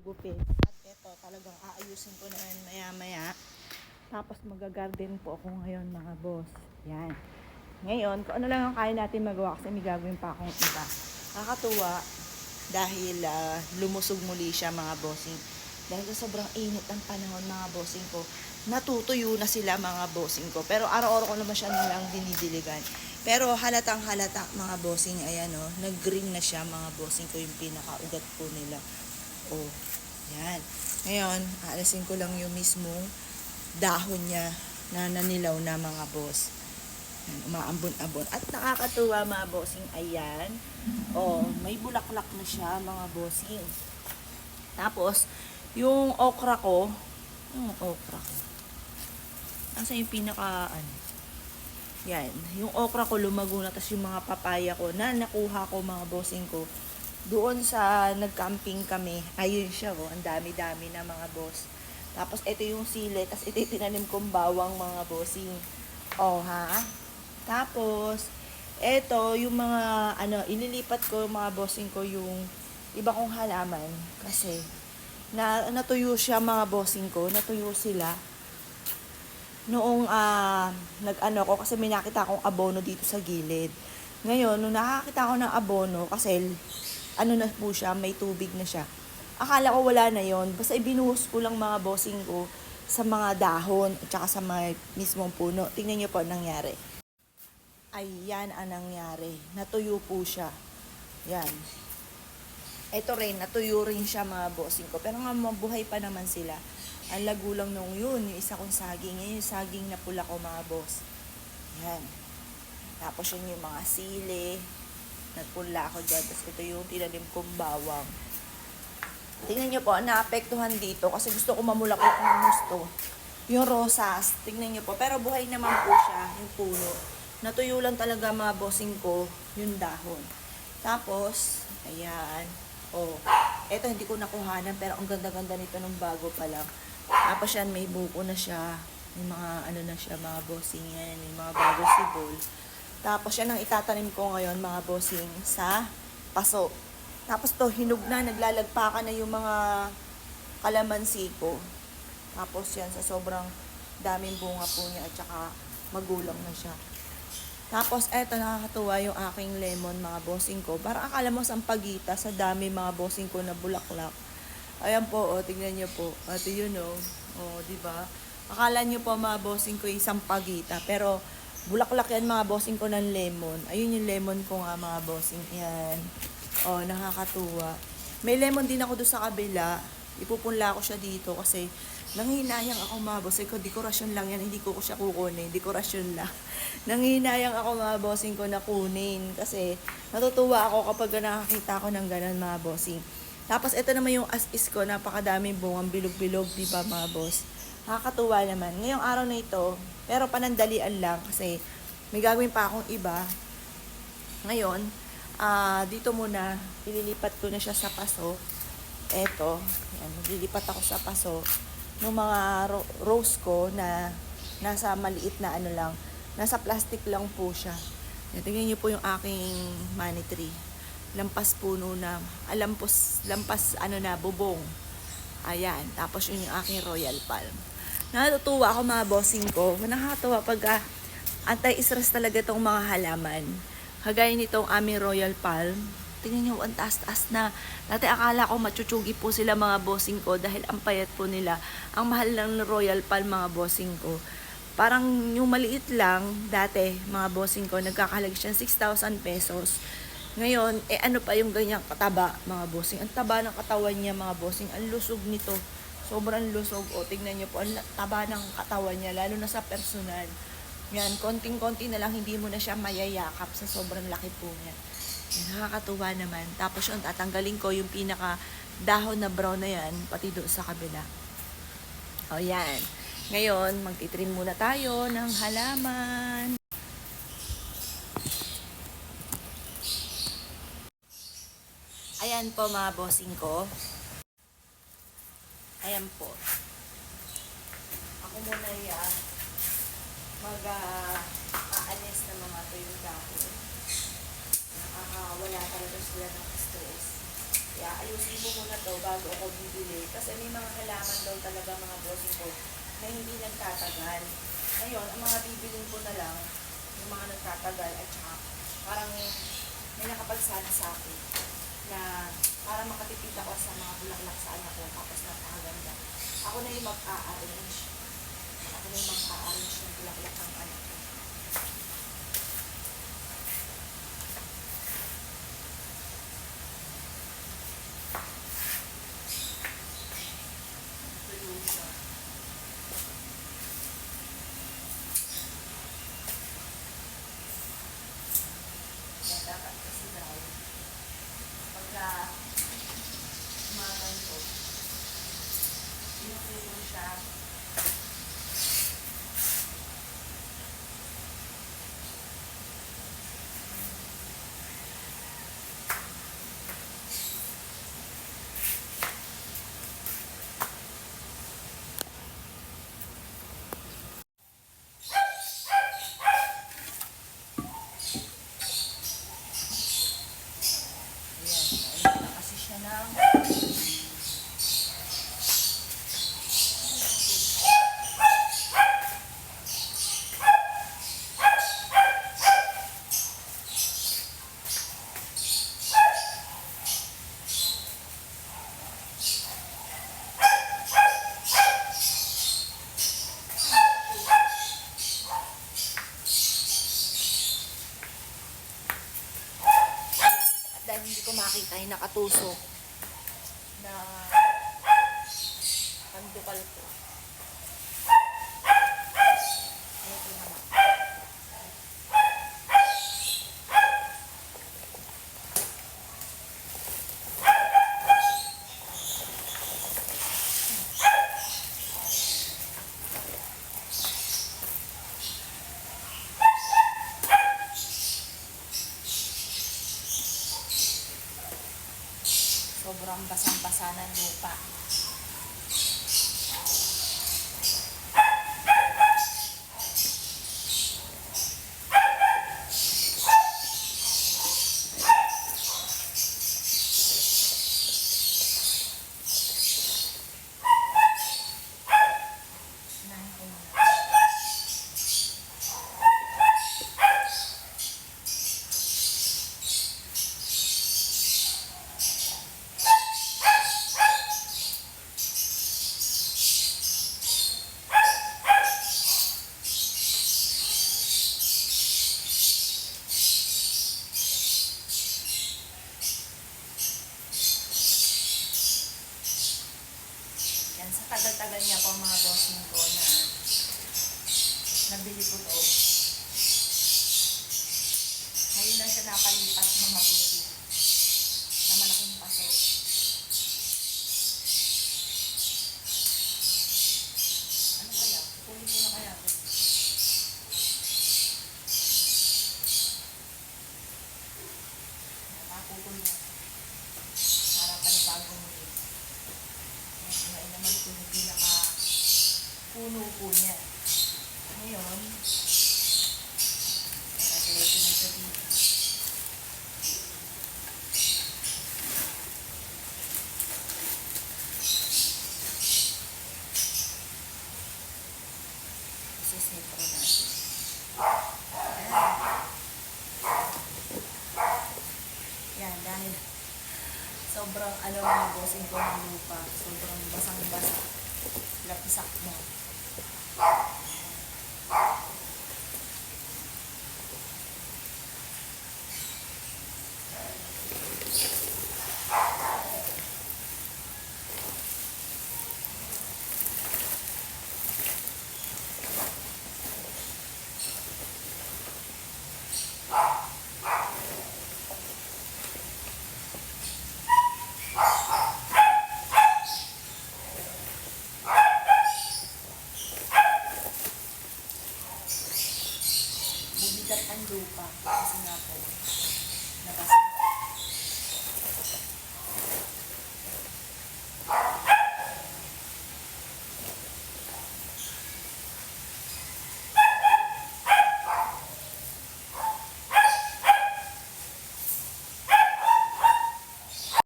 gugupit. At ito, talagang aayusin ko na yan maya-maya. Tapos magagarden po ako ngayon mga boss. Yan. Ngayon, kung ano lang ang kaya natin magawa kasi may gagawin pa akong iba. Nakakatuwa dahil lumusog muli siya mga bossing. Dahil sa sobrang init ang panahon mga bossing ko, natutuyo na sila mga bossing ko. Pero araw-araw ko naman siya nilang dinidiligan. Pero halatang halata mga bossing, ayan o, nag-green na siya mga bossing ko yung pinakaugat po nila. Oh, yan. Ngayon, aalisin ko lang yung mismong dahon niya na nanilaw na mga boss. Yan, umaambon-ambon. At nakakatuwa mga bossing, ayan. Oh, may bulaklak na siya mga bossing. Tapos, yung okra ko, nasa yung pinaka, yan, yung okra ko lumago na, tapos yung mga papaya ko na nakuha ko mga bossing ko, doon sa nag-camping kami, ayun siya oh, ang dami-dami na mga boss. Tapos ito yung sili, tapos ito yung tinanim kong bawang mga bossing. Oh ha? Tapos, ito yung mga, ililipat ko mga bossing ko yung iba kong halaman, kasi natuyo siya mga bossing ko, natuyo sila. Noong nag-ano ko, kasi may nakita akong abono dito sa gilid. Ngayon, nung nakakita ko ng abono, kasi na po siya, may tubig na siya. Akala ko wala na yon, basta ibinuhos ko lang mga bossing ko sa mga dahon at saka sa mga mismong puno. Tingnan niyo po ang nangyari. Ayan ang nangyari. Natuyo po siya. Yan. Ito rin, natuyo rin siya mga bossing ko. Pero nga mabuhay pa naman sila. Ang lago lang nung yun, yung isa kong saging. Yan yung saging na pula ko mga boss. Yan. Tapos yun yung mga sili. Nagpunla ako dyan. Tapos ito yung tinanim kong bawang. Tingnan nyo po, naapektuhan dito kasi gusto ko mamulakot ng gusto. Yung rosas, tingnan nyo po. Pero buhay naman po siya, yung puno. Natuyo lang talaga mga bossing ko, yung dahon. Tapos, ayan. Oh, eto hindi ko nakuhanan pero ang ganda-ganda nito nung bago pa lang. Tapos yan, may buko na siya. May mga na siya, mga bossing yan. May mga bago sibol. Tapos yan ang itatanim ko ngayon mga bossing sa paso. Tapos to hinog na, naglalagpakan na yung mga kalamansi ko. Tapos yan sa sobrang daming bunga po niya at saka magulang na siya. Tapos eto nakakatuwa yung aking lemon mga bossing ko. Para akala mo sampagita sa dami mga bossing ko na bulaklak. Ayan po, tingnan niyo po. At yun di ba? Akala niyo po mga bossing ko yung sampagita, pero bulaklak yan mga bossing ko ng lemon. Ayun yung lemon ko nga mga bossing. Yan. Nakakatuwa. May lemon din ako doon sa kabila. Ipupunla ko siya dito kasi nanghihinayang ako mga bossing ko. Dekorasyon lang yan. Hindi ko siya kukunin. Dekorasyon lang. Nanghihinayang ako mga bossing ko na kunin. Kasi natutuwa ako kapag nakakita ko ng ganun mga bossing. Tapos ito naman yung as-is ko. Napakadaming bungang bilog-bilog. Diba mga boss? Nakakatuwa naman. Ngayong araw na ito, pero panandalian lang kasi may gagawin pa akong iba. Ngayon, dito muna, ililipat ko na siya sa paso. Eto, yan, maglilipat ako sa paso ng mga rose ko na nasa maliit na lang, nasa plastic lang po siya. Yan, tingnan niyo po yung aking money tree. Lampas puno na, lampas na, bubong. Ayan, tapos yun yung aking royal palm. Natutuwa ako mga bossing ko. Nakakatuwa pag anti-stress talaga itong mga halaman. Kagaya nitong aming royal palm. Tingnan nyo, ang taas-taas na. Dati akala ko matsuchugi po sila mga bossing ko dahil ang payat po nila. Ang mahal lang ng royal palm mga bossing ko. Parang yung maliit lang, dati mga bossing ko, nagkakalag siya 6,000 pesos. Ngayon, ano pa yung ganyang kataba mga bossing. Ang taba ng katawan niya mga bossing. Ang lusog nito. Sobrang lusog. Tignan niyo po, ang taba ng katawan niya, lalo na sa personal. Yan, konting-konti na lang, hindi mo na siya mayayakap sa sobrang laki po niya. Yan, nakakatuwa naman. Tapos yun, tatanggalin ko yung pinaka dahon na brown na yan, pati doon sa kabila. Yan. Ngayon, magtitrim muna tayo ng halaman. Ayan po mga bossing ko. Ayan po. Ako muna yan. Mag-aalis na mga tuyong dahon. Wala talaga sila ng stress. Kaya ayusin ko muna to bago ako bibili. Kasi may mga halaman daw talaga mga bossing ko na hindi nagtatagal. Ngayon, ang mga bibilin ko na lang, yung mga nagtatagal at saka parang may nakapagsana sa akin na para makatipid ako sa mga bulaklak sa anak ko tapos napakaganda. Ako na yung mag-a-arrange. Ako na yung mag-a-arrange ng bulaklak ng anak ko. Tuyo siya. Yan, dapat kasi daw pagka umaganto, inutulo siya. Ayan, ayun na kasi siya ng dahil hindi ko makita yung nakatusok na pandukal ko. Ito naman. Sobrang basang-basa ng lupa. Unahin ko muna. Yan, sa tagal-tagal niya po mga bossing ko na nabili ko to. Ngayon na siya napalipat mga bossing sa malaking paso. Ano kaya? Kunin ko na kaya ito. Nakakukul na. Para panibago mo yun. Ngayon naman ito yung pinaka-puno po niya. Ngayon, diretso na siya dito. Isisipro natin. Yan, dahil sobrang mga bossing ko ng lupa. Sobrang basang-basa. Lapisak mo.